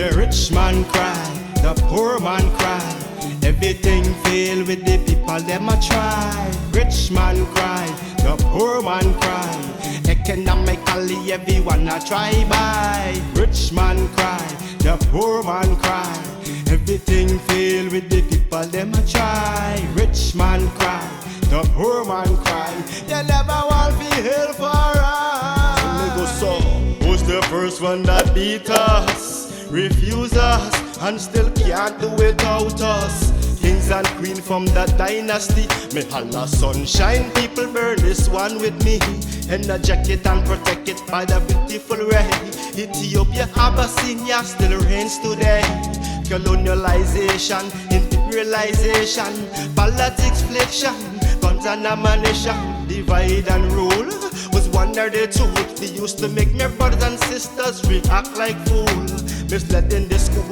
The rich man cry, the poor man cry. Everything fail with the people, them a try. Rich man cry, the poor man cry. Economically everyone a try buy. Rich man cry, the poor man cry. Everything fail with the people, them a try. Rich man cry, the poor man cry. They never want to help for us. So who's the first one that beat us, refuse us, and still can't do without us? Kings and queen from that dynasty. Me holla sunshine, people burn this one with me. Energetic it and protect it by the beautiful ray. Ethiopia, Abyssinia still reigns today. Colonialization, imperialization, politics, flexion, guns and ammunition, divide and rule. Was wonder the truth. They used to make me brothers and sisters react like fools. Misled in the school,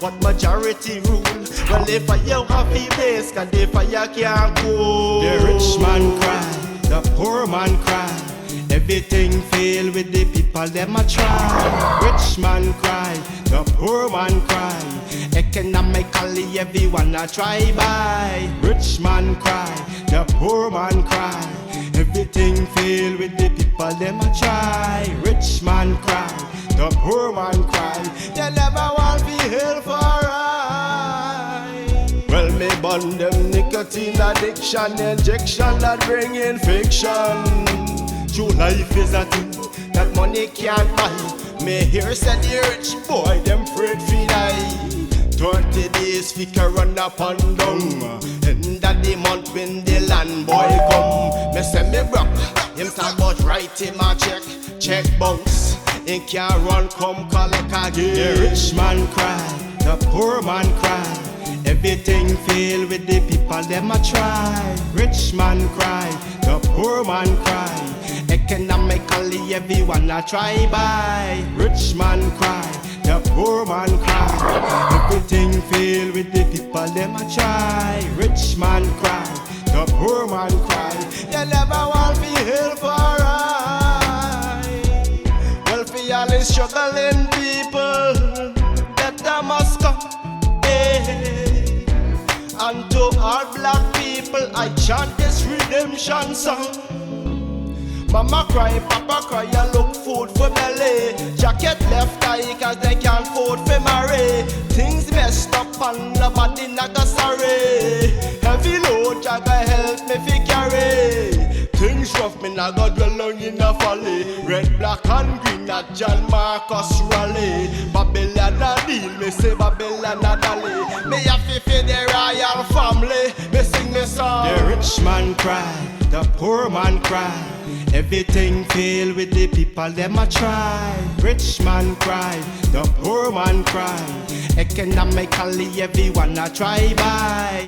what majority rule. Well, if I have a base, cause if I can't go. The rich man cry, the poor man cry. Everything fail with the people, them a try. Rich man cry, the poor man cry. Economically everyone a try buy. Rich man cry, the poor man cry. Everything fail with the people, them a try. Rich man cry, the poor man cry. They never want to help for I. Well, me burn them nicotine addiction, injection that bring infection. True life is a thing that money can't buy. Me hear say the rich boy, them afraid fi die. 30 days fi run up and down. End of the month when the land boy come. Me say me broke, him talk about write him a check bounce. He can't run, come collect again. The rich man cry, the poor man cry. Everything fail with the people, them a try. Rich man cry, the poor man cry. Economically everyone a try buy. Rich man cry, the poor man cry. Everything fail with the people, them a try. Rich man cry, the poor man cry. They never want to help for I. Well, for all the struggling people, better must come. Hey. And to all black people, I chant this redemption song. Mama cry, papa cry, and look food for belly. Jacket left eye, cause they can't afford for marry. Things messed up and nobody naga sorry. Heavy load, jaga help me fi carry. Things rough, me naga dwell long in a valley. Red, black and green at John Marcus rally. Babylon a deal, me say Babylon a dally. Me have to feed the royal family, me sing me song. The rich man cry, the poor man cry. Everything fail with the people, them a try. Rich man cry, the poor man cry. Economically everyone a try buy.